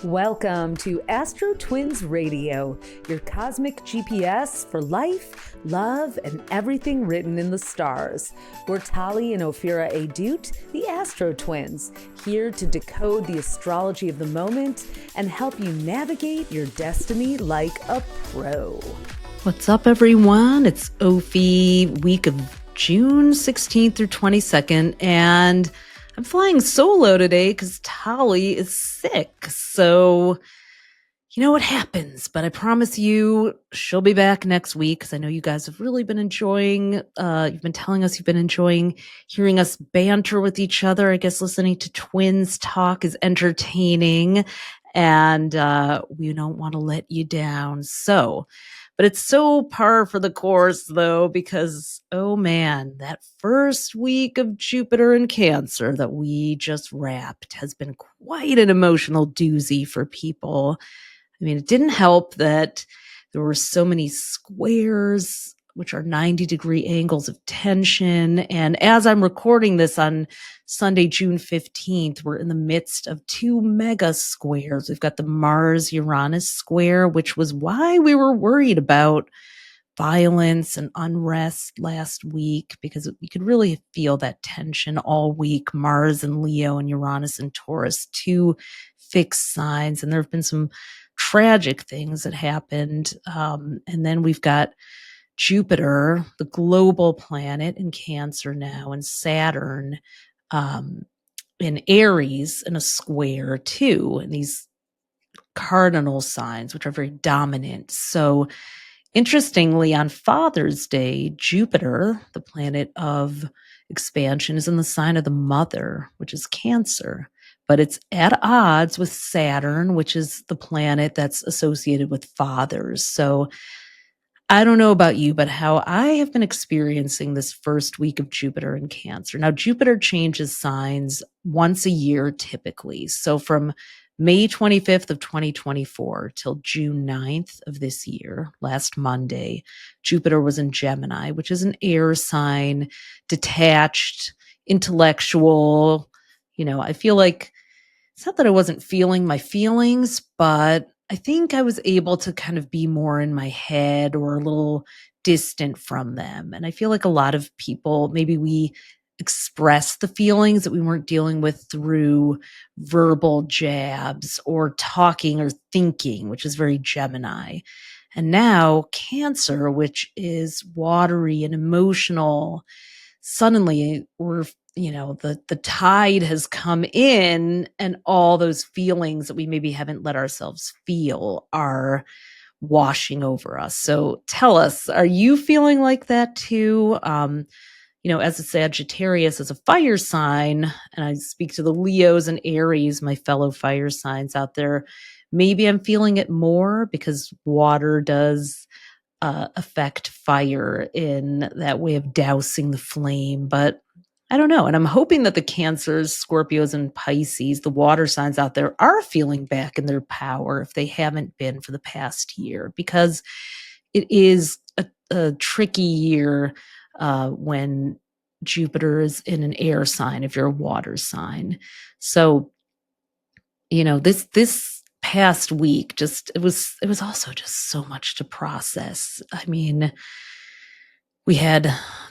Welcome to AstroTwins Radio, your cosmic GPS for life, love, and everything written in the stars. We're Tali and Ophira Edut, the AstroTwins, here to decode the astrology of the moment and help you navigate your destiny like a pro. What's up, everyone? It's Ophi, week of June 16th through 22nd, and I'm flying solo today because Tali is sick. So, you know what happens, but I promise you she'll be back next week because I know you guys have really been enjoying, you've been telling us you've been enjoying hearing us banter with each other. I guess listening to twins talk is entertaining, and we don't want to let you down. But it's so par for the course, though, because, oh man, that first week of Jupiter in Cancer that we just wrapped has been quite an emotional doozy for people. I mean, it didn't help that there were so many squares, which are 90-degree angles of tension. And as I'm recording this on Sunday, June 15th, we're in the midst of two mega squares. We've got the Mars-Uranus square, which was why we were worried about violence and unrest last week, because we could really feel that tension all week. Mars and Leo and Uranus and Taurus, two fixed signs. And there have been some tragic things that happened. And then we've got Jupiter, the global planet in Cancer now, and Saturn in Aries in a square too, and these cardinal signs, which are very dominant. So interestingly, on Father's Day, Jupiter, the planet of expansion, is in the sign of the mother, which is Cancer. But it's at odds with Saturn, which is the planet that's associated with fathers. So I don't know about you, but how I have been experiencing this first week of Jupiter in Cancer. Now, Jupiter changes signs once a year typically. So from May 25th of 2024 till June 9th of this year, last Monday, Jupiter was in Gemini, which is an air sign, detached, intellectual. You know, I feel like it's not that I wasn't feeling my feelings, but I think I was able to kind of be more in my head or a little distant from them. And I feel like a lot of people, maybe we express the feelings that we weren't dealing with through verbal jabs or talking or thinking, which is very Gemini. And now Cancer, which is watery and emotional, suddenly the tide has come in, and all those feelings that we maybe haven't let ourselves feel are washing over us. So tell us, are you feeling like that too? As a Sagittarius, as a fire sign, and I speak to the Leos and Aries, my fellow fire signs out there, maybe I'm feeling it more because water does affect fire in that way of dousing the flame. But I don't know. And I'm hoping that the Cancers, Scorpios, and Pisces, the water signs out there, are feeling back in their power if they haven't been for the past year, because it is a tricky year when Jupiter is in an air sign if you're a water sign. So, this past week, it was also just so much to process. I mean, we had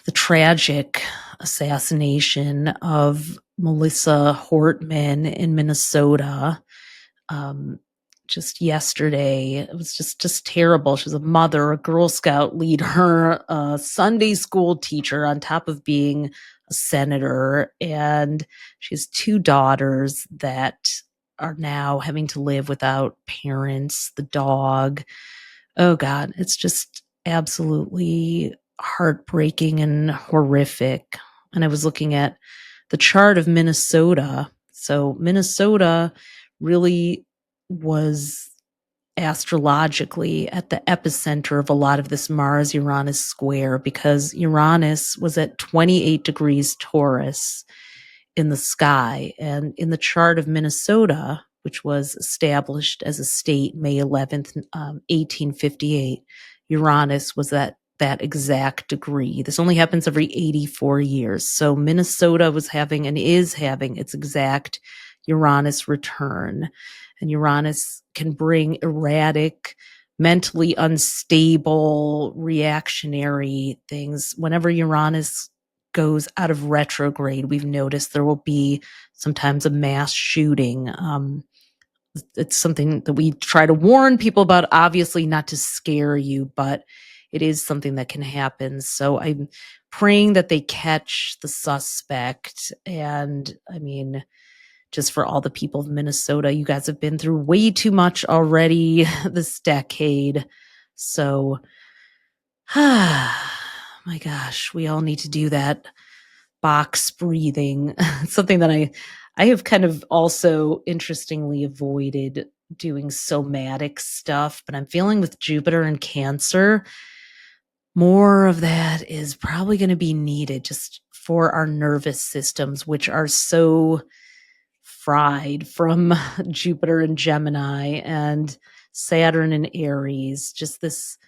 the tragic assassination of Melissa Hortman in Minnesota just yesterday. It was just terrible. She was a mother, a Girl Scout leader, a Sunday school teacher, on top of being a senator. And she has two daughters that are now having to live without parents, the dog. Oh God, it's just absolutely heartbreaking and horrific. And I was looking at the chart of Minnesota. So Minnesota really was astrologically at the epicenter of a lot of this Mars-Uranus square, because Uranus was at 28 degrees Taurus in the sky. And in the chart of Minnesota, which was established as a state May 11th, 1858, Uranus was at that exact degree. This only happens every 84 years. So Minnesota was having and is having its exact Uranus return. And Uranus can bring erratic, mentally unstable, reactionary things. Whenever Uranus goes out of retrograde, we've noticed there will be sometimes a mass shooting. It's something that we try to warn people about, obviously not to scare you, but it is something that can happen. So I'm praying that they catch the suspect. And I mean, just for all the people of Minnesota, you guys have been through way too much already this decade. So, my gosh, we all need to do that box breathing. Something that I have kind of also interestingly avoided doing somatic stuff, but I'm feeling with Jupiter and Cancer, more of that is probably going to be needed just for our nervous systems, which are so fried from Jupiter and Gemini and Saturn and Aries. Just this,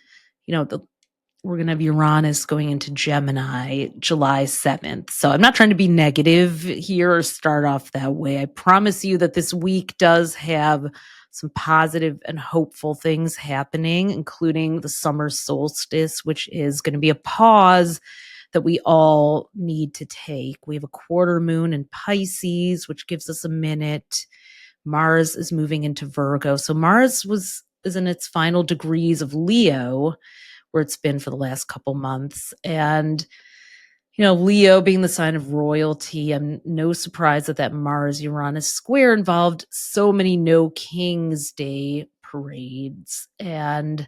we're going to have Uranus going into Gemini July 7th. So I'm not trying to be negative here or start off that way. I promise you that this week does have some positive and hopeful things happening, including the summer solstice, which is going to be a pause that we all need to take. We have a quarter moon in Pisces, which gives us a minute. Mars is moving into Virgo. So Mars is in its final degrees of Leo, where it's been for the last couple months. And, Leo being the sign of royalty, I'm no surprise that Mars-Uranus square involved so many No King's Day parades. And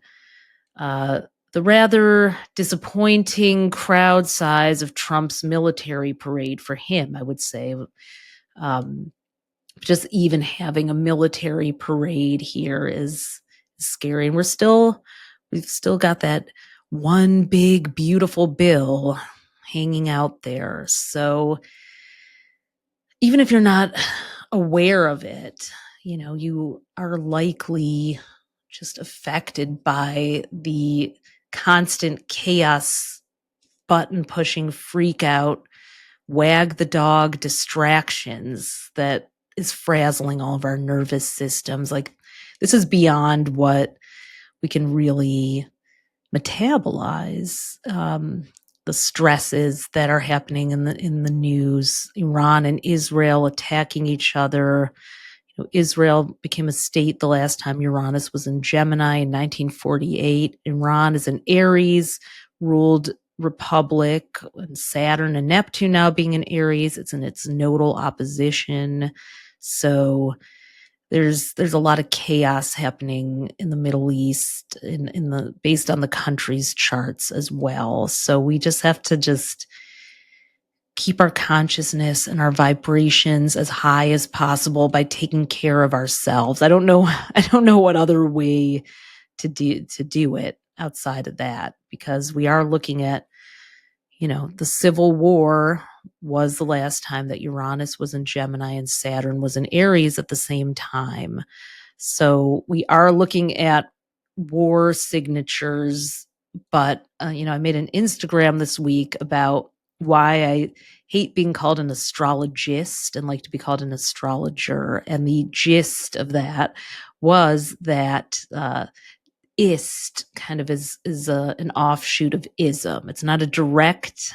the rather disappointing crowd size of Trump's military parade for him, I would say. Just even having a military parade here is scary. And we've still got that one big, beautiful bill hanging out there. So even if you're not aware of it, you are likely just affected by the constant chaos, button pushing, freak out, wag the dog distractions that is frazzling all of our nervous systems. Like, this is beyond what we can really metabolize. The stresses that are happening in the news, Iran and Israel attacking each other. Israel became a state the last time Uranus was in Gemini in 1948. Iran is in Aries, ruled republic, and Saturn and Neptune now being in Aries. It's in its nodal opposition. So there's a lot of chaos happening in the Middle East based on the country's charts as well. So we just have to keep our consciousness and our vibrations as high as possible by taking care of ourselves. I don't know what other way to do it outside of that, because we are looking at, the Civil War was the last time that Uranus was in Gemini and Saturn was in Aries at the same time. So we are looking at war signatures, but I made an Instagram this week about why I hate being called an astrologist and like to be called an astrologer. And the gist of that was that ist kind of is an offshoot of ism. It's not a direct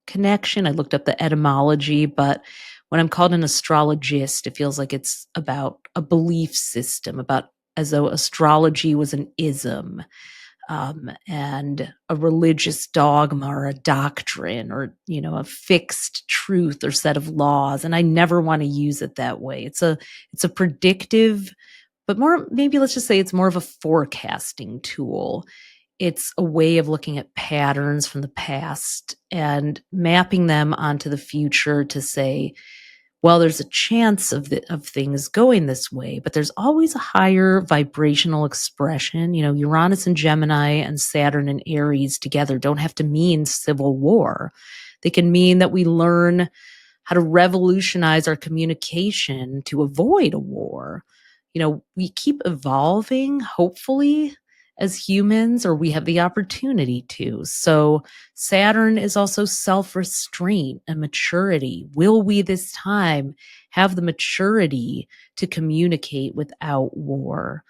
connection. I looked up the etymology, but when I'm called an astrologist, it feels like it's about a belief system, about as though astrology was an ism. And a religious dogma or a doctrine or, a fixed truth or set of laws. And I never want to use it that way. It's a predictive, but maybe let's just say it's more of a forecasting tool. It's a way of looking at patterns from the past and mapping them onto the future to say, well, there's a chance of things going this way, but there's always a higher vibrational expression. Uranus and Gemini and Saturn and Aries together don't have to mean civil war. They can mean that we learn how to revolutionize our communication to avoid a war. We keep evolving, hopefully, as humans, or we have the opportunity to. So Saturn is also self-restraint and maturity. Will we this time have the maturity to communicate without war?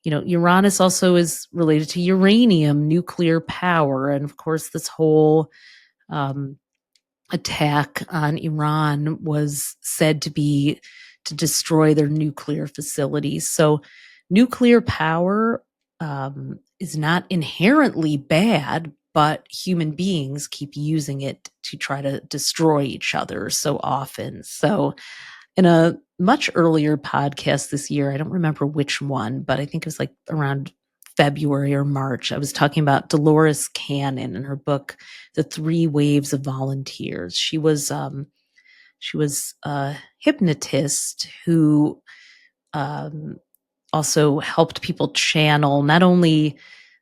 Uranus also is related to uranium, nuclear power. And of course, this whole um, attack on Iran was said to be to destroy their nuclear facilities. So nuclear power is not inherently bad, but human beings keep using it to try to destroy each other so often. So in a much earlier podcast this year, I don't remember which one, but I think it was like around February or March, I was talking about Dolores Cannon and her book, The Three Waves of Volunteers. She was a hypnotist who also helped people channel not only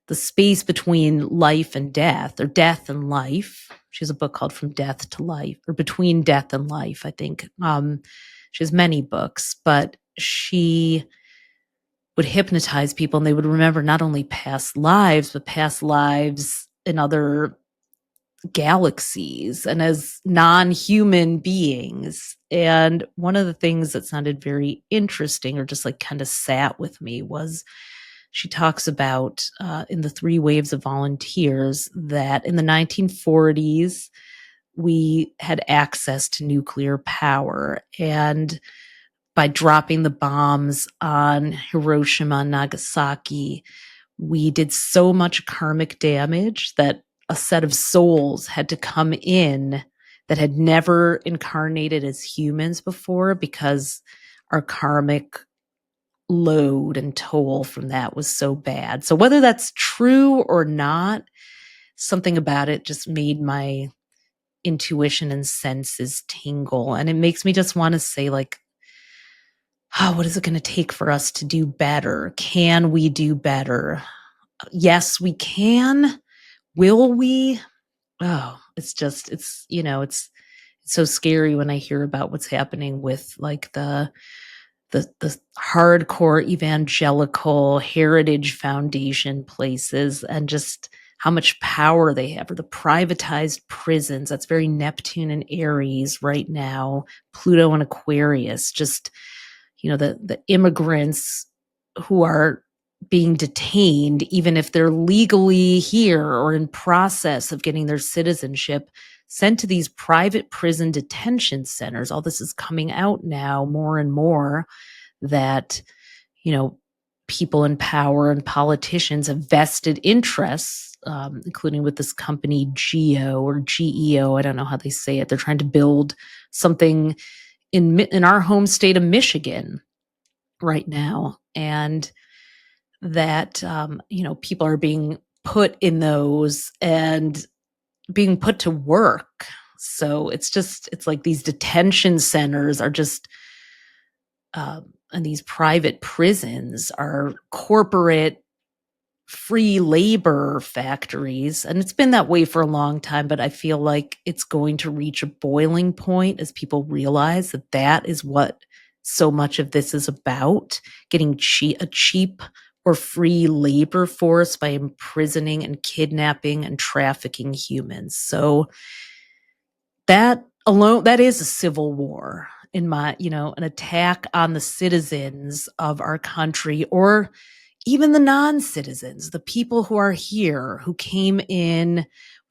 the space between life and death, or death and life. She has a book called From Death to Life, or Between Death and Life, I think. She has many books, but she would hypnotize people and they would remember not only past lives, but past lives in other galaxies and as non-human beings. And one of the things that sounded very interesting, or just like kind of sat with me, was she talks about in the Three Waves of Volunteers that in the 1940s, we had access to nuclear power. And by dropping the bombs on Hiroshima and Nagasaki, we did so much karmic damage that a set of souls had to come in that had never incarnated as humans before, because our karmic load and toll from that was so bad. So whether that's true or not, something about it just made my intuition and senses tingle. And it makes me just want to say, like, oh, what is it going to take for us to do better? Can we do better? Yes, we can. Will we? Oh, it's so scary when I hear about what's happening with like the hardcore evangelical heritage foundation places, and just how much power they have, or the privatized prisons. That's very Neptune and Aries right now, Pluto and Aquarius. Just, the immigrants who are being detained, even if they're legally here or in process of getting their citizenship, sent to these private prison detention centers. All this is coming out now more and more, that, people in power and politicians have vested interests, including with this company Geo or GEO. I don't know how they say it. They're trying to build something in our home state of Michigan right now. And that, people are being put in those and being put to work. So it's like these detention centers are just, and these private prisons are corporate free labor factories. And it's been that way for a long time, but I feel like it's going to reach a boiling point as people realize that that is what so much of this is about, getting a cheap or free labor force by imprisoning and kidnapping and trafficking humans. So that alone, that is a civil war in my, an attack on the citizens of our country, or even the non-citizens, the people who are here, who came in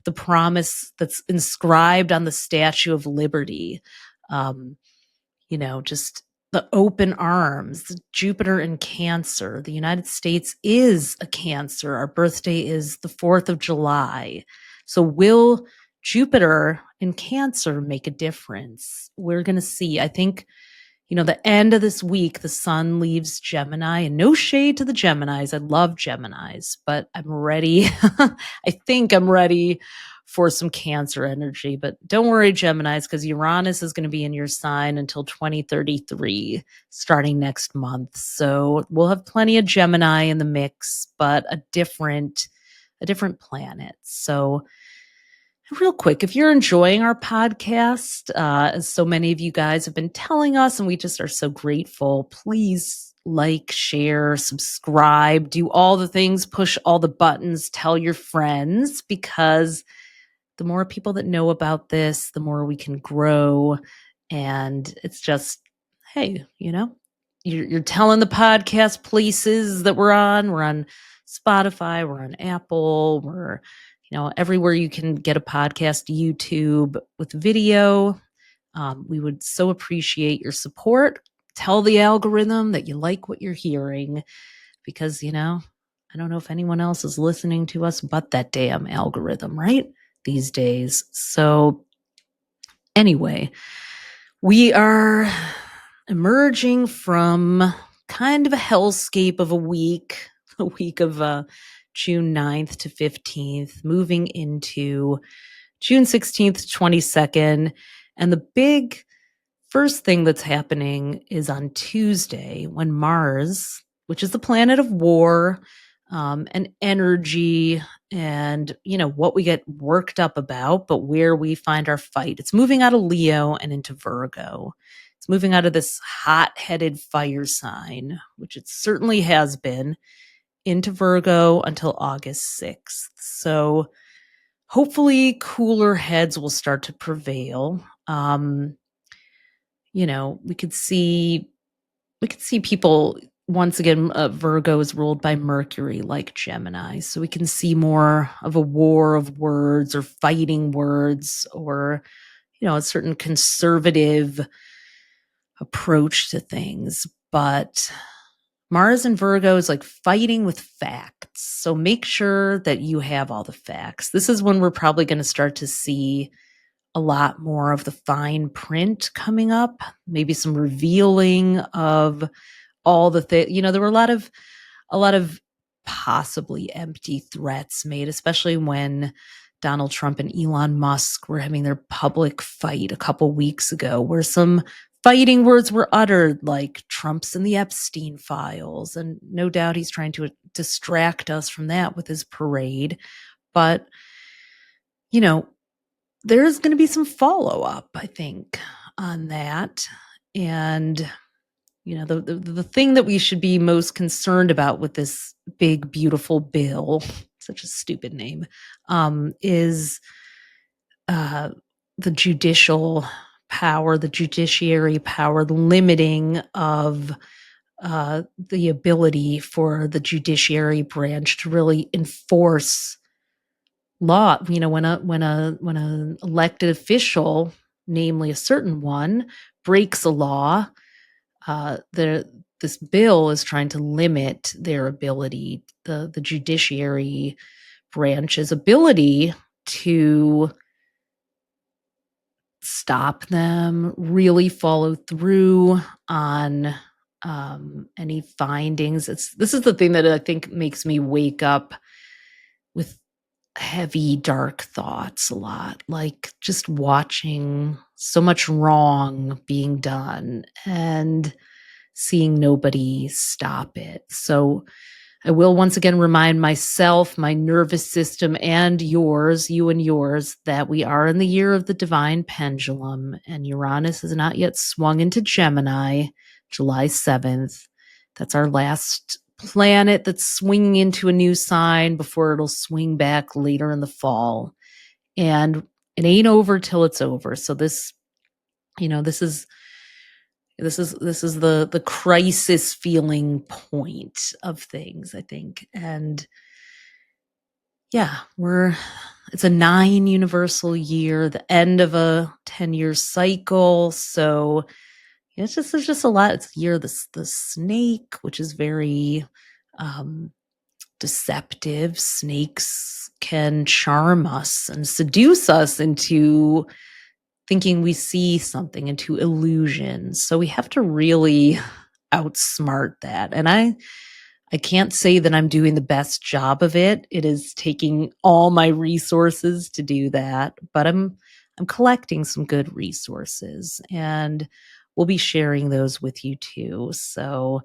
the promise that's inscribed on the Statue of Liberty. Just the open arms, Jupiter in Cancer. The United States is a Cancer. Our birthday is the 4th of July. So will Jupiter in Cancer make a difference? We're going to see. I think, the end of this week, the sun leaves Gemini, and no shade to the Geminis. I love Geminis, but I'm ready. I think I'm ready for some Cancer energy. But don't worry, Geminis, because Uranus is going to be in your sign until 2033, starting next month. So we'll have plenty of Gemini in the mix, but a different planet. So real quick, if you're enjoying our podcast, as so many of you guys have been telling us, and we just are so grateful, please like, share, subscribe, do all the things, push all the buttons, tell your friends, because the more people that know about this, the more we can grow. And it's just, hey, you're telling the podcast places that we're on. We're on Spotify, we're on Apple, we're, everywhere you can get a podcast, YouTube with video. We would so appreciate your support. Tell the algorithm that you like what you're hearing, because, I don't know if anyone else is listening to us but that damn algorithm, right? These days. So anyway, we are emerging from kind of a hellscape of a week of June 9th to 15th, moving into June 16th to 22nd. And the big first thing that's happening is on Tuesday, when Mars, which is the planet of war, and energy, and what we get worked up about, but where we find our fight. It's moving out of Leo and into Virgo. It's moving out of this hot-headed fire sign, which it certainly has been, into Virgo until August 6th. So hopefully cooler heads will start to prevail. We could see people once again. Virgo is ruled by Mercury, like Gemini, so we can see more of a war of words or fighting words, or a certain conservative approach to things. But Mars and Virgo is like fighting with facts, so make sure that you have all the facts. This is when we're probably going to start to see a lot more of the fine print coming up, maybe some revealing of all the things. There were a lot of possibly empty threats made, especially when Donald Trump and Elon Musk were having their public fight a couple weeks ago, where some fighting words were uttered, like Trump's in the Epstein files. And no doubt he's trying to distract us from that with his parade. But, there's going to be some follow-up, I think, on that. And, the thing that we should be most concerned about with this big, beautiful bill, such a stupid name, is the judicial power, the judiciary power, the limiting of the ability for the judiciary branch to really enforce law. When an elected official, namely a certain one, breaks a law, this bill is trying to limit their ability, the judiciary branch's ability, to stop them, really follow through on any findings. This is the thing that I think makes me wake up with heavy, dark thoughts a lot, like just watching so much wrong being done and seeing nobody stop it. So I will once again remind myself, my nervous system, and yours, you and yours, that we are in the year of the divine pendulum, and Uranus has not yet swung into Gemini, July 7th. That's our last planet that's swinging into a new sign before it'll swing back later in the fall. And it ain't over till it's over. So this is the crisis feeling point of things, I think. And yeah, it's a 9 universal year, the end of a 10-year cycle. So there's just a lot. It's the year of the snake, which is very deceptive. Snakes can charm us and seduce us into thinking we see something, into illusions. So we have to really outsmart that. And I can't say that I'm doing the best job of it. It is taking all my resources to do that, but I'm collecting some good resources, and we'll be sharing those with you too. So,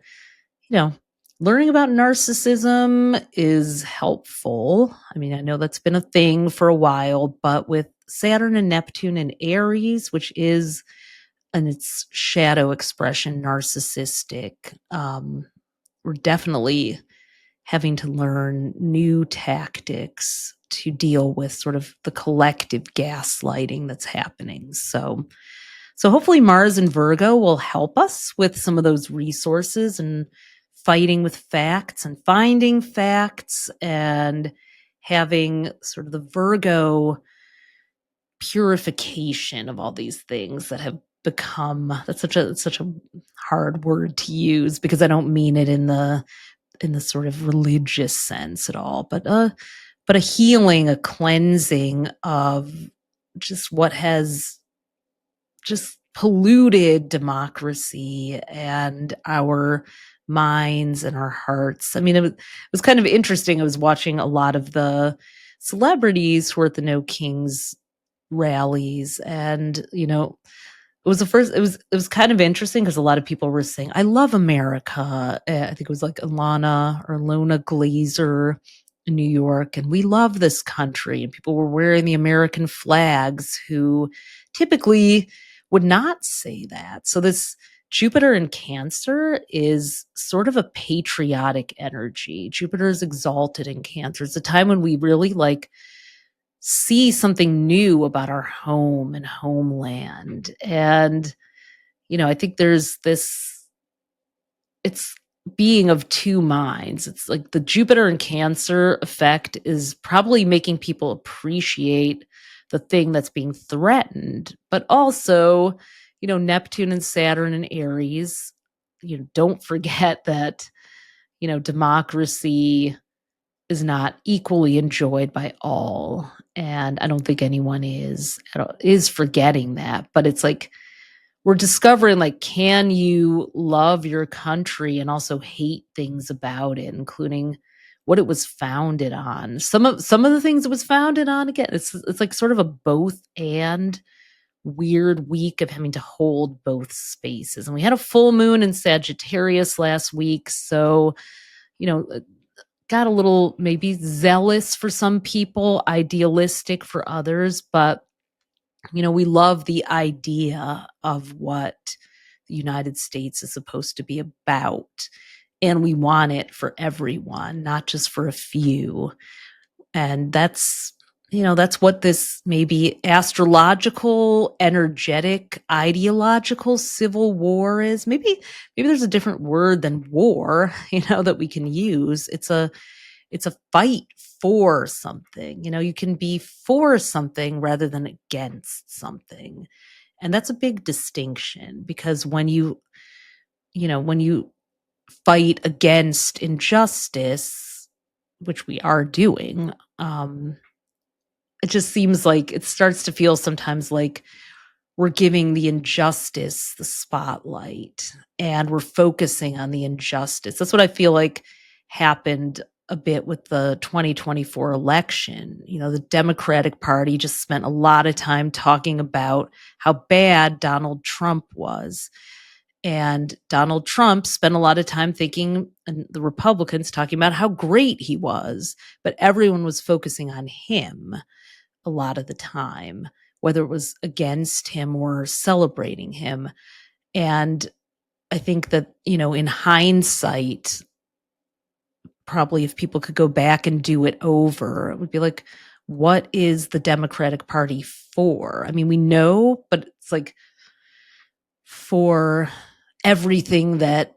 learning about narcissism is helpful. I mean, I know that's been a thing for a while, but with Saturn and Neptune and Aries, which is and its shadow expression, narcissistic. We're definitely having to learn new tactics to deal with sort of the collective gaslighting that's happening. So hopefully Mars and Virgo will help us with some of those resources and fighting with facts and finding facts and having sort of the Virgo purification of all these things that have become, that's such a hard word to use because I don't mean it in the sort of religious sense at all, but a healing, a cleansing of just what has just polluted democracy and our minds and our hearts. I mean, it was kind of interesting. I was watching a lot of the celebrities who were at the No Kings rallies, and it was kind of interesting because a lot of people were saying, I love America. I think it was like Ilona Glazer in New York, and we love this country. And people were wearing the American flags who typically would not say that. So this Jupiter in Cancer is sort of a patriotic energy. Jupiter is exalted in Cancer. It's a time when we really see something new about our home and homeland. And, I think there's it's being of two minds. It's like the Jupiter and Cancer effect is probably making people appreciate the thing that's being threatened, but also, Neptune and Saturn and Aries, don't forget that, democracy is not equally enjoyed by all. And I don't think anyone is forgetting that. But it's like we're discovering, can you love your country and also hate things about it, including what it was founded on. Some of the things it was founded on, again, it's like sort of a both and weird week of having to hold both spaces. And we had a full moon in Sagittarius last week. So, got a little maybe zealous for some people, idealistic for others, but we love the idea of what the United States is supposed to be about, and we want it for everyone, not just for a few. And that's what this maybe astrological, energetic, ideological civil war is. Maybe there's a different word than war, that we can use. It's a fight for something. You can be for something rather than against something. And that's a big distinction, because when you fight against injustice, which we are doing, it just seems like it starts to feel sometimes like we're giving the injustice the spotlight and we're focusing on the injustice. That's what I feel like happened a bit with the 2024 election. The Democratic Party just spent a lot of time talking about how bad Donald Trump was. And Donald Trump spent a lot of time thinking, and the Republicans talking about how great he was, but everyone was focusing on him a lot of the time, whether it was against him or celebrating him. And I think that, in hindsight, probably if people could go back and do it over, it would be like, what is the Democratic Party for? I mean, we know, but it's like for everything that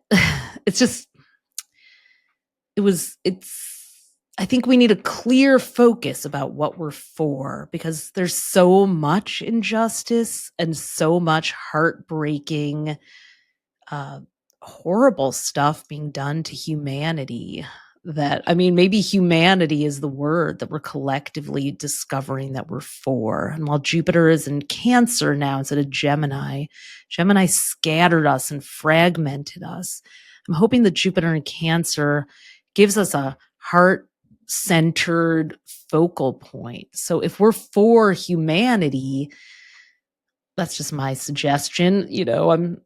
I think we need a clear focus about what we're for, because there's so much injustice and so much heartbreaking, horrible stuff being done to humanity that, I mean, maybe humanity is the word that we're collectively discovering that we're for. And while Jupiter is in Cancer now instead of Gemini scattered us and fragmented us. I'm hoping that Jupiter in Cancer gives us a heart-centered focal point. So if we're for humanity, that's just my suggestion. I'm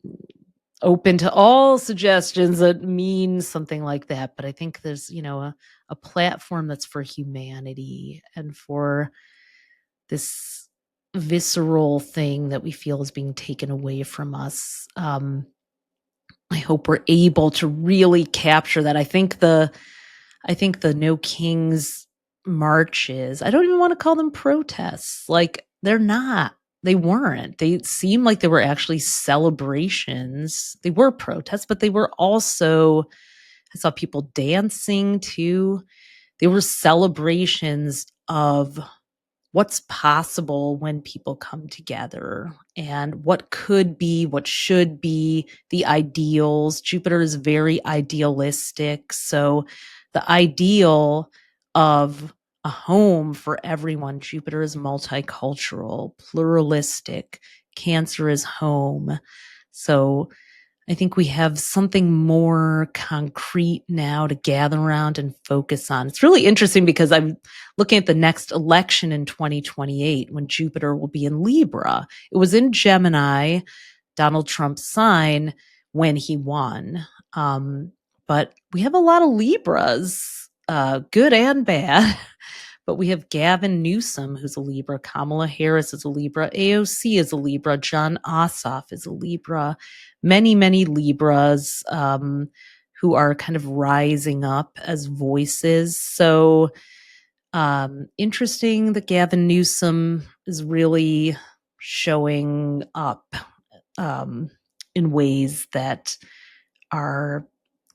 open to all suggestions that mean something like that. But I think there's, a platform that's for humanity and for this visceral thing that we feel is being taken away from us. I hope we're able to really capture that. I think the No Kings marches, I don't even want to call them protests. Like, they're not. They weren't. They seemed like they were actually celebrations. They were protests, but they were also, I saw people dancing too. They were celebrations of what's possible when people come together and what could be, what should be, the ideals. Jupiter is very idealistic. So the ideal of a home for everyone, Jupiter is multicultural, pluralistic, Cancer is home. So I think we have something more concrete now to gather around and focus on. It's really interesting because I'm looking at the next election in 2028 when Jupiter will be in Libra. It was in Gemini, Donald Trump's sign, when he won. But we have a lot of Libras, good and bad. But we have Gavin Newsom, who's a Libra. Kamala Harris is a Libra. AOC is a Libra. John Ossoff is a Libra. Many, many Libras who are kind of rising up as voices. So interesting that Gavin Newsom is really showing up in ways that are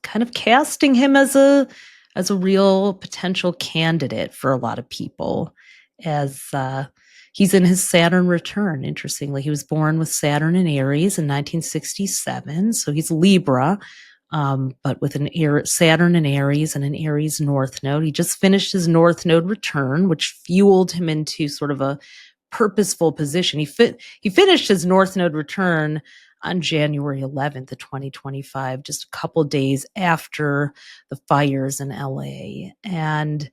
kind of casting him as a real potential candidate for a lot of people, as he's in his Saturn return. Interestingly, he was born with Saturn in Aries in 1967, so he's Libra, but with an Saturn in Aries and an Aries North Node. He just finished his North Node return, which fueled him into sort of a purposeful position. He finished his North Node return on January 11th of 2025, just a couple days after the fires in LA, and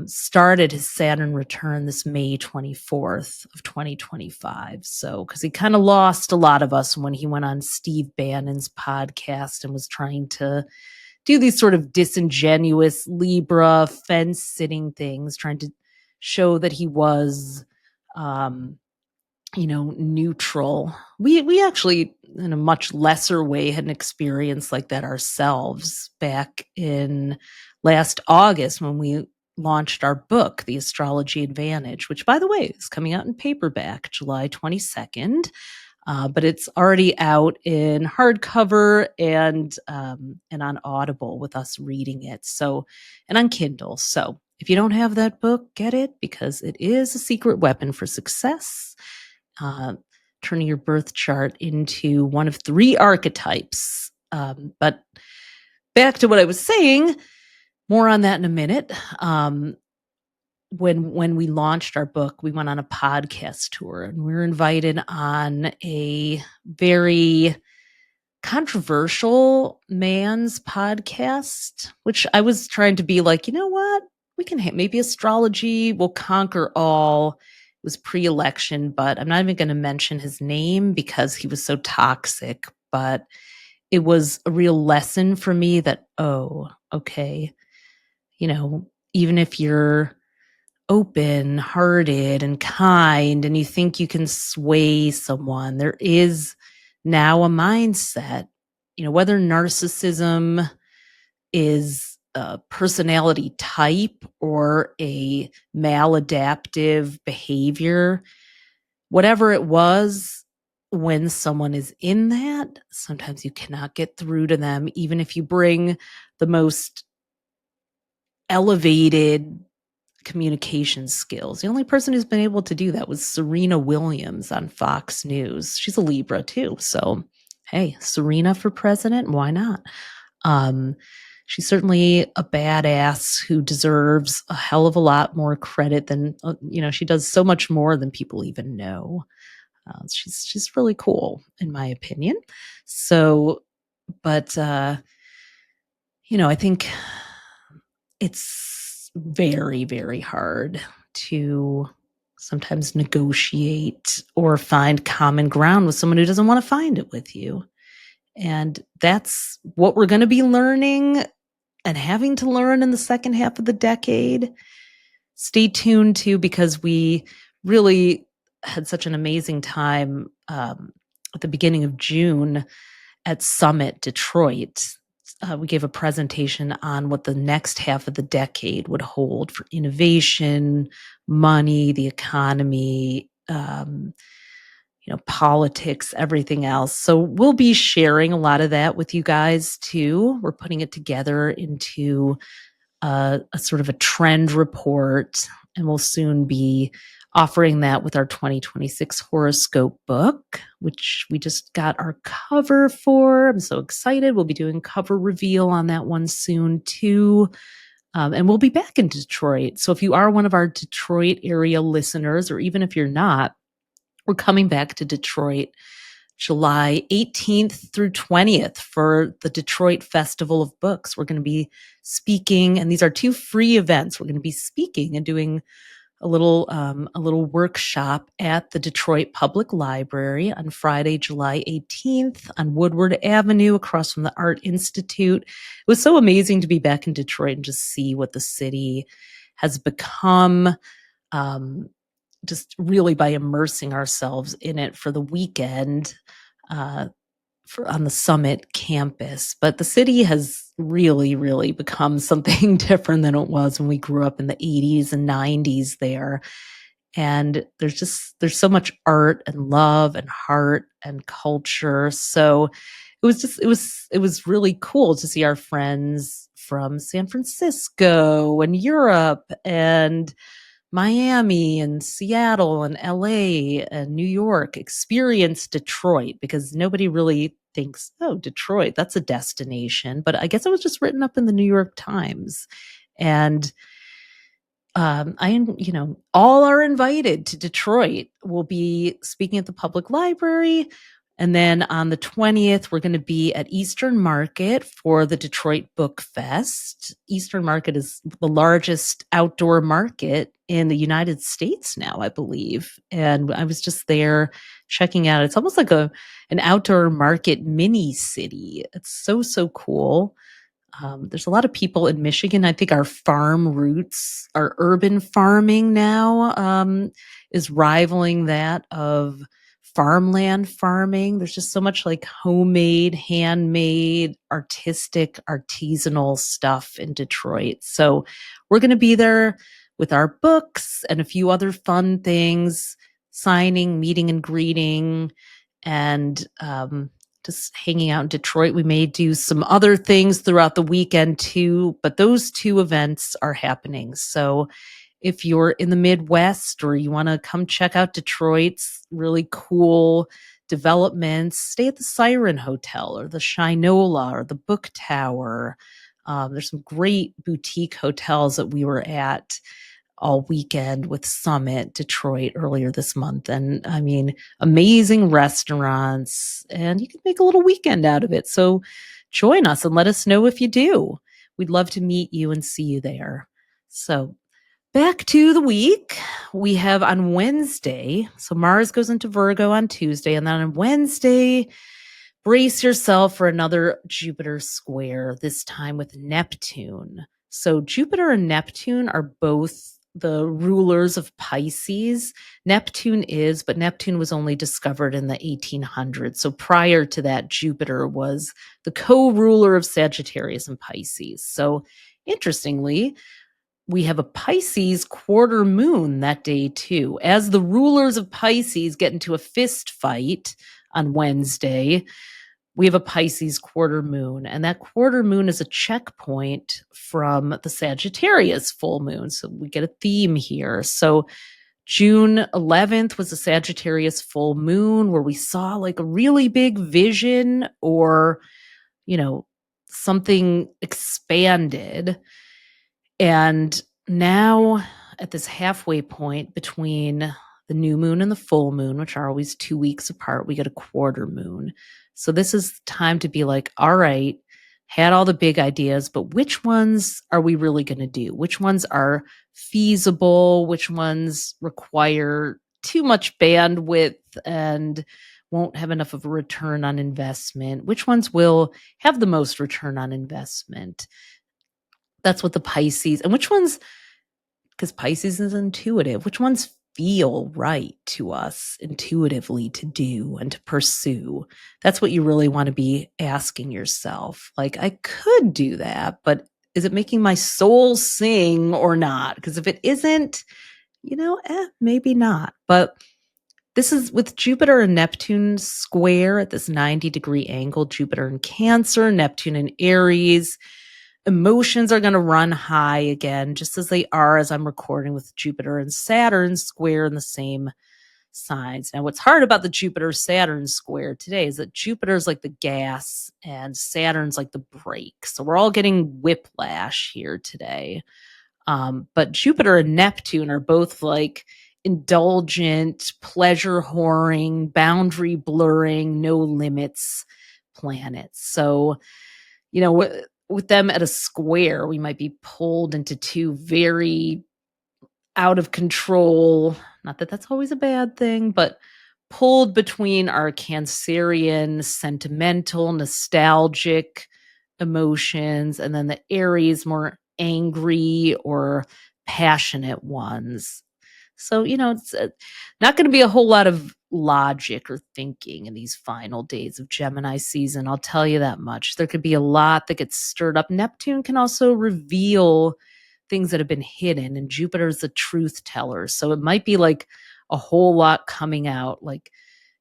started his Saturn return this May 24th of 2025. So, because he kind of lost a lot of us when he went on Steve Bannon's podcast and was trying to do these sort of disingenuous Libra fence-sitting things, trying to show that he was neutral. We actually, in a much lesser way, had an experience like that ourselves back in last August when we launched our book, The Astrology Advantage, which, by the way, is coming out in paperback July 22nd. But it's already out in hardcover and on Audible with us reading it. So, and on Kindle. So if you don't have that book, get it, because it is a secret weapon for success. Turning your birth chart into one of 3 archetypes. But back to what I was saying, more on that in a minute. When we launched our book, we went on a podcast tour and we were invited on a very controversial man's podcast, which I was trying to be like, you know what? We can maybe astrology will conquer all. It was pre-election, but I'm not even going to mention his name because he was so toxic. But it was a real lesson for me that, oh, okay, even if you're open-hearted and kind and you think you can sway someone, there is now a mindset, whether narcissism is a personality type or a maladaptive behavior, whatever it was, when someone is in that, sometimes you cannot get through to them, even if you bring the most elevated communication skills. The only person who's been able to do that was Serena Williams on Fox News. She's a Libra too. So, hey, Serena for president, why not? She's certainly a badass who deserves a hell of a lot more credit than, she does so much more than people even know. She's really cool, in my opinion. So, but, I think it's very, very hard to sometimes negotiate or find common ground with someone who doesn't want to find it with you. And that's what we're going to be learning and having to learn in the second half of the decade. Stay tuned too, because we really had such an amazing time at the beginning of June at Summit Detroit. We gave a presentation on what the next half of the decade would hold for innovation, money, the economy, politics, everything else. So we'll be sharing a lot of that with you guys too. We're putting it together into a sort of a trend report, and we'll soon be offering that with our 2026 horoscope book, which we just got our cover for. I'm so excited. We'll be doing cover reveal on that one soon too. And we'll be back in Detroit. So if you are one of our Detroit area listeners, or even if you're not, we're coming back to Detroit July 18th through 20th for the Detroit Festival of Books. We're going to be speaking, and these are 2 free events. We're going to be speaking and doing a little workshop at the Detroit Public Library on Friday, July 18th on Woodward Avenue across from the Art Institute. It was so amazing to be back in Detroit and just see what the city has become. Just really by immersing ourselves in it for the weekend on the Summit campus. But the city has really, really become something different than it was when we grew up in the 80s and 90s there. And there's so much art and love and heart and culture. So it was really cool to see our friends from San Francisco and Europe and Miami and Seattle and LA and New York experience Detroit, because nobody really thinks, oh, Detroit, that's a destination. But I guess it was just written up in the New York Times. And all are invited to Detroit. We'll be speaking at the public library. And then on the 20th, we're going to be at Eastern Market for the Detroit Book Fest. Eastern Market is the largest outdoor market in the United States now, I believe. And I was just there checking out. It's almost like an outdoor market mini city. It's so, so cool. There's a lot of people in Michigan. I think our farm roots, our urban farming now is rivaling that of farmland farming. There's just so much like homemade, handmade, artistic, artisanal stuff in Detroit. So we're going to be there with our books and a few other fun things, signing, meeting and greeting, and just hanging out in Detroit. We may do some other things throughout the weekend too, but those 2 events are happening. So if you're in the Midwest or you want to come check out Detroit's really cool developments, stay at the Siren Hotel or the Shinola or the Book Tower. There's some great boutique hotels that we were at all weekend with Summit Detroit earlier this month. And I mean, amazing restaurants, and you can make a little weekend out of it. So join us and let us know if you do. We'd love to meet you and see you there. So back to the week. We have on Wednesday, so Mars goes into Virgo on Tuesday, and then on Wednesday, brace yourself for another Jupiter square, this time with Neptune. So Jupiter and Neptune are both the rulers of Pisces. Neptune was only discovered in the 1800s. So prior to that, Jupiter was the co-ruler of Sagittarius and Pisces. So interestingly, we have a Pisces quarter moon that day too. As the rulers of Pisces get into a fist fight on Wednesday, we have a Pisces quarter moon, and that quarter moon is a checkpoint from the Sagittarius full moon. So we get a theme here. So June 11th was a Sagittarius full moon where we saw like a really big vision or, something expanded. And now at this halfway point between the new moon and the full moon, which are always 2 weeks apart, we get a quarter moon. So this is time to be like, all right, had all the big ideas, but which ones are we really going to do? Which ones are feasible? Which ones require too much bandwidth and won't have enough of a return on investment? Which ones will have the most return on investment? That's what the Pisces, and which ones, because Pisces is intuitive, which ones feel right to us intuitively to do and to pursue? That's what you really want to be asking yourself. Like, I could do that, but is it making my soul sing or not? Because if it isn't, maybe not. But this is with Jupiter and Neptune square at this 90-degree angle, Jupiter in Cancer, Neptune in Aries. Emotions are going to run high again, just as they are as I'm recording with Jupiter and Saturn square in the same signs. Now, what's hard about the Jupiter-Saturn square today is that Jupiter's like the gas and Saturn's like the brake. So we're all getting whiplash here today. But Jupiter and Neptune are both like indulgent, pleasure whoring, boundary blurring, no limits planets. So, with them at a square, we might be pulled into two very out of control, not that that's always a bad thing, but pulled between our Cancerian, sentimental, nostalgic emotions, and then the Aries, more angry or passionate ones. So, it's not going to be a whole lot of logic or thinking in these final days of Gemini season. I'll tell you that much. There could be a lot that gets stirred up. Neptune can also reveal things that have been hidden, and Jupiter's a truth teller. So it might be like a whole lot coming out. Like,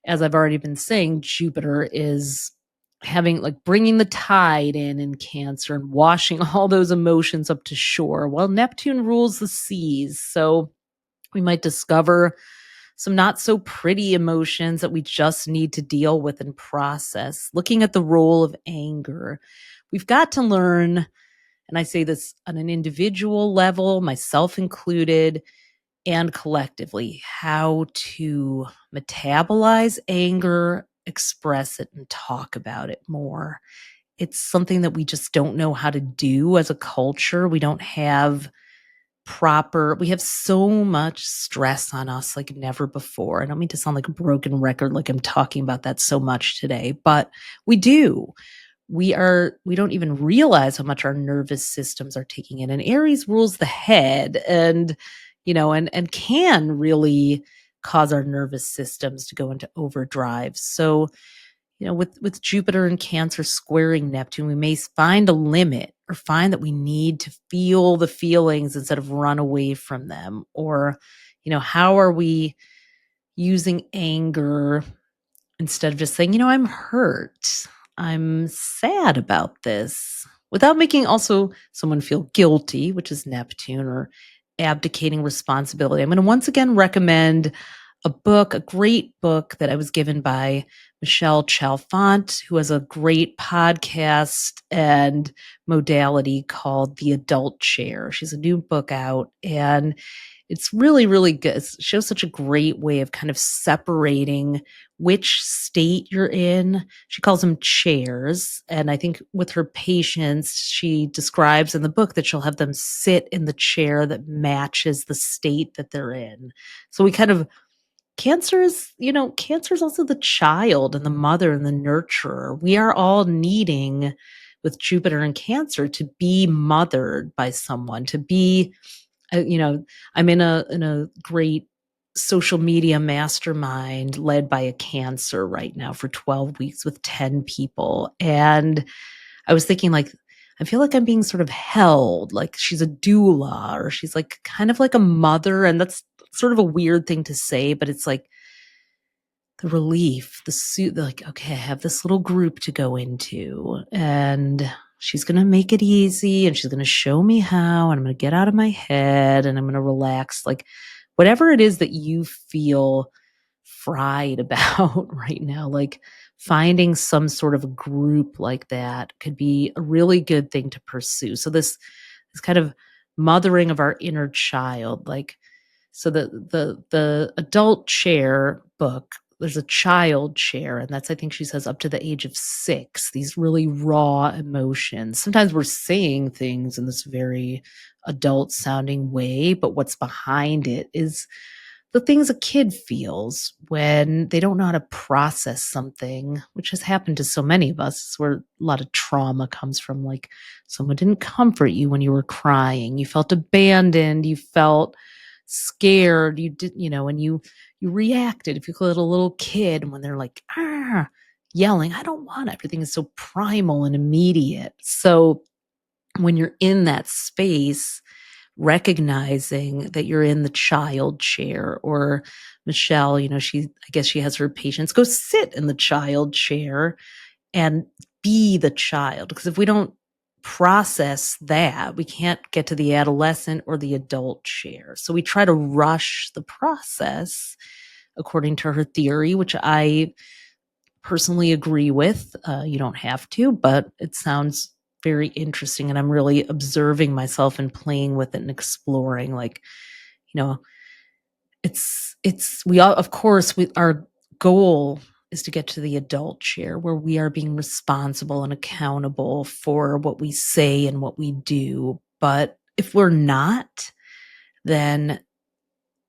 as I've already been saying, Jupiter is having like bringing the tide in Cancer and washing all those emotions up to shore. Well, Neptune rules the seas. So we might discover some not so pretty emotions that we just need to deal with and process. Looking at the role of anger, we've got to learn, and I say this on an individual level, myself included, and collectively, how to metabolize anger, express it, and talk about it more. It's something that we just don't know how to do as a culture. We don't have we have so much stress on us like never before. I don't mean to sound like a broken record, like I'm talking about that so much today, but we do. We don't even realize how much our nervous systems are taking in. And Aries rules the head and can really cause our nervous systems to go into overdrive. So, with Jupiter and Cancer squaring Neptune, we may find a limit or find that we need to feel the feelings instead of run away from them. Or, how are we using anger instead of just saying, I'm hurt, I'm sad about this, without making also someone feel guilty, which is Neptune, or abdicating responsibility. I'm going to once again recommend a great book that I was given by Michelle Chalfant, who has a great podcast and modality called The Adult Chair. She's a new book out, and it's really, really good. It shows such a great way of kind of separating which state you're in. She calls them chairs. And I think with her patients, she describes in the book that she'll have them sit in the chair that matches the state that they're in. So we kind of Cancer is also the child and the mother and the nurturer. We are all needing, with Jupiter and Cancer, to be mothered by someone, to be, I'm in a great social media mastermind led by a Cancer right now for 12 weeks with 10 people. And I was thinking, like, I feel like I'm being sort of held, like she's a doula, or she's like kind of like a mother. And that's sort of a weird thing to say, but it's like the relief, the suit, like, okay, I have this little group to go into, and she's going to make it easy, and she's going to show me how, and I'm going to get out of my head, and I'm going to relax. Like, whatever it is that you feel fried about right now, like finding some sort of group like that could be a really good thing to pursue. So this kind of mothering of our inner child, like, so the adult chair book, there's a child chair, and that's, I think she says, up to the age of 6, these really raw emotions. Sometimes we're saying things in this very adult sounding way, but what's behind it is the things a kid feels when they don't know how to process something, which has happened to so many of us. It's where a lot of trauma comes from. Like, someone didn't comfort you when you were crying. You felt abandoned. You felt scared, you did, and you reacted. If you look at a little kid when they're like, yelling, I don't want it. Everything is so primal and immediate. So when you're in that space, recognizing that you're in the child chair, or Michelle, I guess she has her patients go sit in the child chair and be the child. Because if we don't process that, we can't get to the adolescent or the adult chair. So we try to rush the process according to her theory, which I personally agree with. You don't have to, but it sounds very interesting. And I'm really observing myself and playing with it and exploring, like, we all, of course, our goal is to get to the adult chair where we are being responsible and accountable for what we say and what we do. But if we're not, then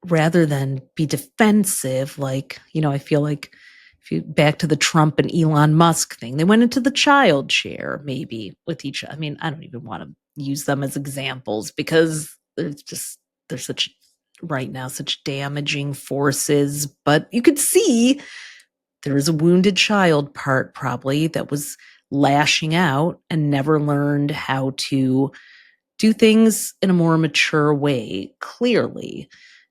rather than be defensive, like, I feel like if you back to the Trump and Elon Musk thing, they went into the child chair maybe with each. I mean, I don't even want to use them as examples because they're such right now, such damaging forces. But you could see there is a wounded child part probably that was lashing out and never learned how to do things in a more mature way, clearly.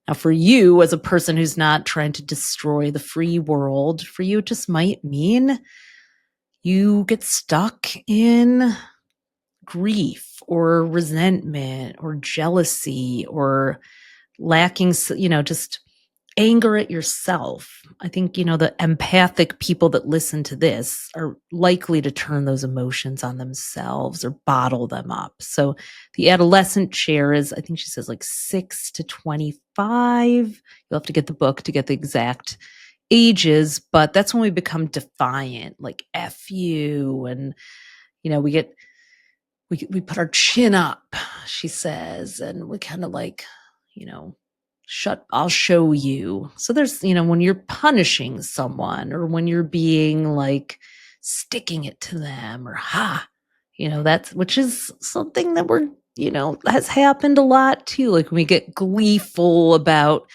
Now, for you, as a person who's not trying to destroy the free world, for you, it just might mean you get stuck in grief or resentment or jealousy or lacking, just anger at yourself. I think, the empathic people that listen to this are likely to turn those emotions on themselves or bottle them up. So the adolescent chair is, I think she says, like 6 to 25. You'll have to get the book to get the exact ages, but that's when we become defiant, like F you. And, we put our chin up, she says, and we kind of like, I'll show you. So there's, when you're punishing someone or when you're being like sticking it to them or which is something that has happened a lot too. Like when we get gleeful about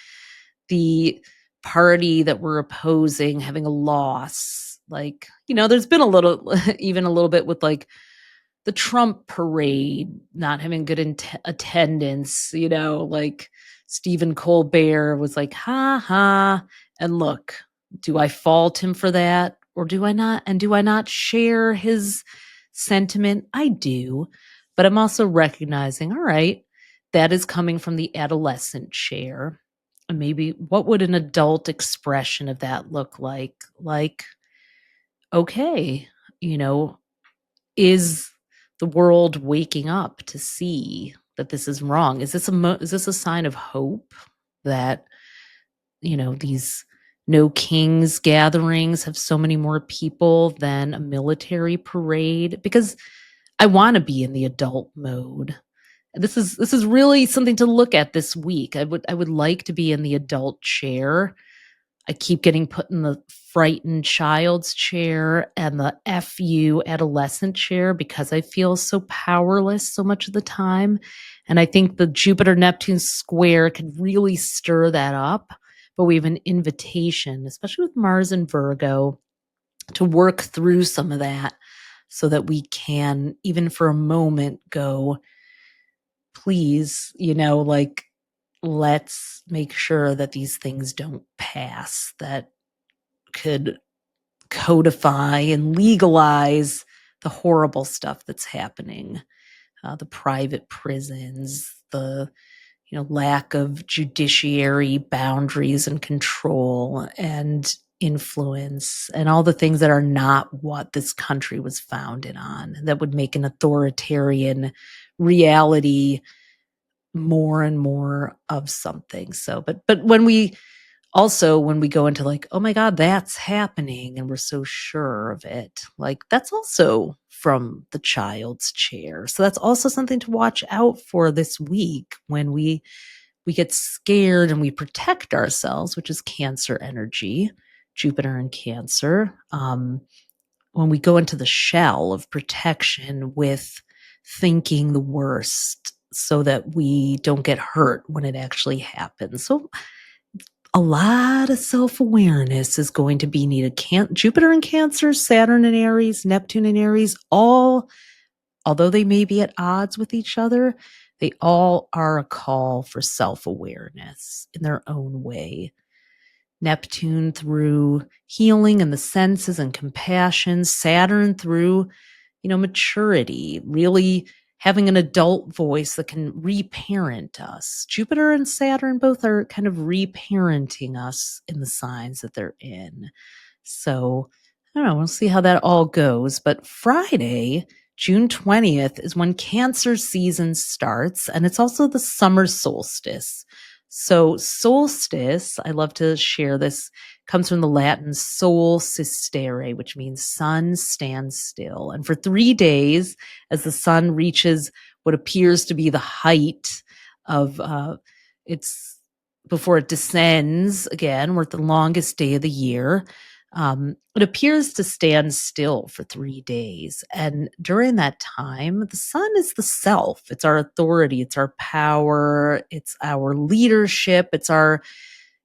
the party that we're opposing having a loss, like, there's been even a little bit with like the Trump parade not having good attendance, like Stephen Colbert was like, ha ha. And look, do I fault him for that or do I not? And do I not share his sentiment? I do. But I'm also recognizing, all right, that is coming from the adolescent chair. And maybe what would an adult expression of that look like? Like, okay, is the world waking up to see that this is wrong? Is this a sign of hope that these no kings gatherings have so many more people than a military parade? Because I want to be in the adult mode. This is really something to look at this week. I would like to be in the adult chair. I keep getting put in the frightened child's chair and the FU adolescent chair because I feel so powerless so much of the time. And I think the Jupiter Neptune square could really stir that up. But we have an invitation, especially with Mars and Virgo, to work through some of that so that we can, even for a moment, go, please, like, let's make sure that these things don't pass that could codify and legalize the horrible stuff that's happening, the private prisons, the lack of judiciary boundaries and control and influence, and all the things that are not what this country was founded on, that would make an authoritarian reality more and more of something. So, but when we go into like, oh my God, that's happening, and we're so sure of it, like that's also from the child's chair. So that's also something to watch out for this week when we get scared and we protect ourselves, which is Cancer energy, Jupiter and Cancer. When we go into the shell of protection with thinking the worst, so that we don't get hurt when it actually happens. So a lot of self-awareness is going to be needed. Jupiter in Cancer, Saturn in Aries, Neptune in Aries, all, although they may be at odds with each other, they all are a call for self-awareness in their own way. Neptune through healing and the senses and compassion, Saturn through, maturity, really having an adult voice that can reparent us. Jupiter and Saturn both are kind of reparenting us in the signs that they're in. So, I don't know, we'll see how that all goes. But Friday, June 20th, is when Cancer season starts, and it's also the summer solstice. So, solstice, I love to share this, comes from the Latin sol sistere, which means sun stands still. And for 3 days, as the sun reaches what appears to be the height of its, before it descends again, we're at the longest day of the year. It appears to stand still for 3 days. And during that time, the sun is the self. It's our authority. It's our power. It's our leadership. It's our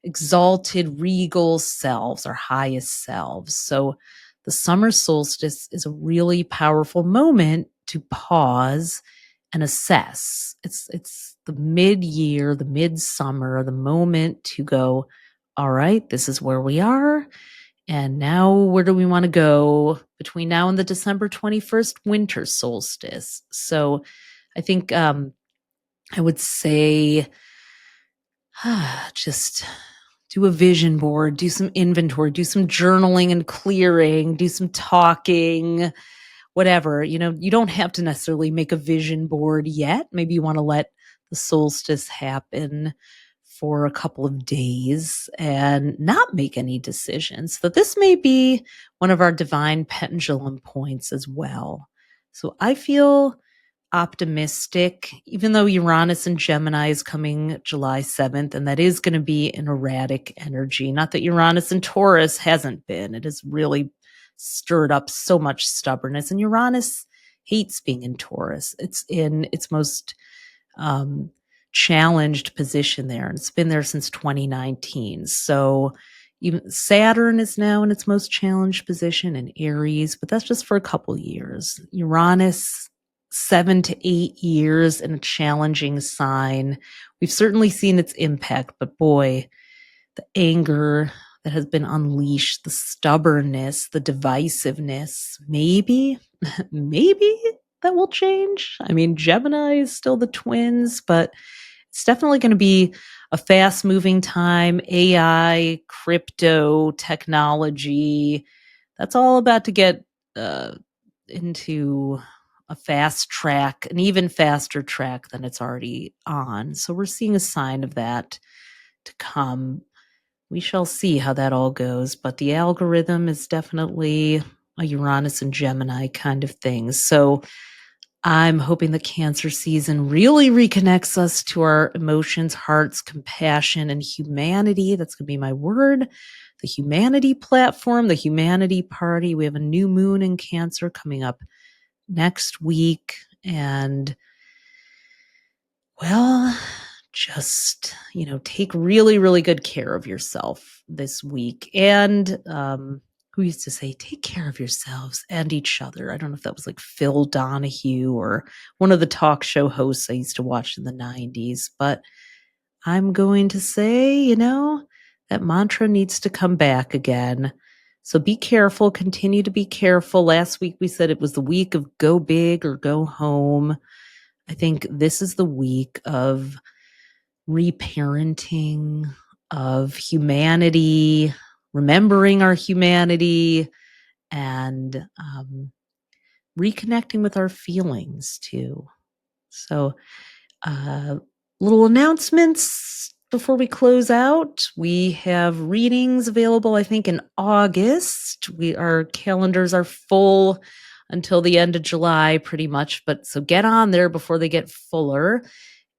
exalted, regal selves, our highest selves. So the summer solstice is a really powerful moment to pause and assess. It's the mid-year, the midsummer, the moment to go, all right, this is where we are. And now where do we want to go between now and the December 21st winter solstice? So I think I would say just do a vision board, do some inventory, do some journaling and clearing, do some talking, whatever. You don't have to necessarily make a vision board yet. Maybe you want to let the solstice happen for a couple of days and not make any decisions. But this may be one of our divine pendulum points as well. So I feel optimistic, even though Uranus and Gemini is coming July 7th, and that is going to be an erratic energy. Not that Uranus and Taurus hasn't been. It has really stirred up so much stubbornness. And Uranus hates being in Taurus. It's in its most challenged position there, and it's been there since 2019. So even Saturn is now in its most challenged position in Aries, but that's just for a couple years. Uranus, 7 to 8 years in a challenging sign. We've certainly seen its impact, but boy, the anger that has been unleashed, the stubbornness, the divisiveness, maybe that will change. I mean, Gemini is still the twins, but it's definitely going to be a fast moving time. AI, crypto, technology, that's all about to get into a fast track, an even faster track than it's already on. So we're seeing a sign of that to come. We shall see how that all goes, but the algorithm is definitely a Uranus and Gemini kind of thing. So I'm hoping the Cancer season really reconnects us to our emotions, hearts, compassion, and humanity. That's going to be my word. The humanity platform, the humanity party. We have a new moon in Cancer coming up next week. And, well, just, take really, really good care of yourself this week. And, who used to say, take care of yourselves and each other. I don't know if that was like Phil Donahue or one of the talk show hosts I used to watch in the 90s, but I'm going to say, that mantra needs to come back again. So be careful, continue to be careful. Last week we said it was the week of go big or go home. I think this is the week of reparenting, of humanity, remembering our humanity, and reconnecting with our feelings too. So, little announcements before we close out. We have readings available, I think, in August. Our calendars are full until the end of July, pretty much. But so get on there before they get fuller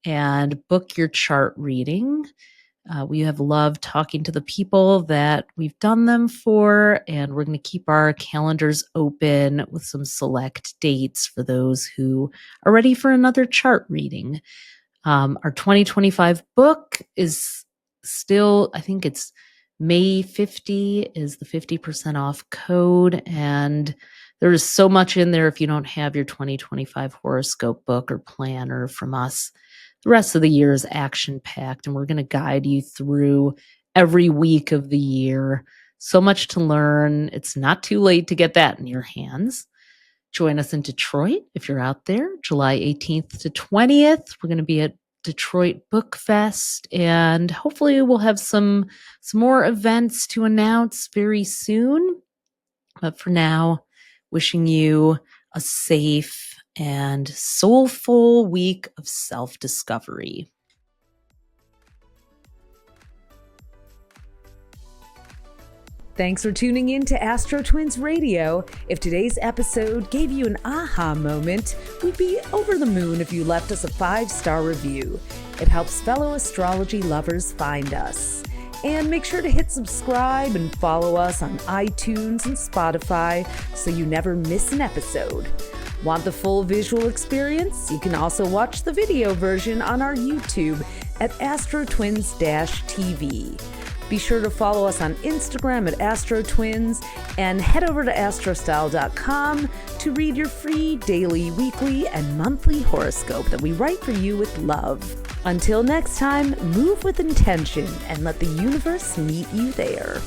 and book your chart reading. We have loved talking to the people that we've done them for, and we're going to keep our calendars open with some select dates for those who are ready for another chart reading. Our 2025 book is still, I think it's May 50 is the 50% off code. And there is so much in there if you don't have your 2025 horoscope book or planner from us. The rest of the year is action packed, and we're going to guide you through every week of the year. So much to learn. It's not too late to get that in your hands. Join us in Detroit if you're out there, July 18th to 20th. We're going to be at Detroit Book Fest, and hopefully we'll have some more events to announce very soon. But for now, wishing you a safe and soulful week of self-discovery. Thanks for tuning in to AstroTwins Radio. If today's episode gave you an aha moment, we'd be over the moon if you left us a 5-star review. It helps fellow astrology lovers find us. And make sure to hit subscribe and follow us on iTunes and Spotify so you never miss an episode. Want the full visual experience? You can also watch the video version on our YouTube at AstroTwins-TV. Be sure to follow us on Instagram at AstroTwins and head over to astrostyle.com to read your free daily, weekly, and monthly horoscope that we write for you with love. Until next time, move with intention and let the universe meet you there.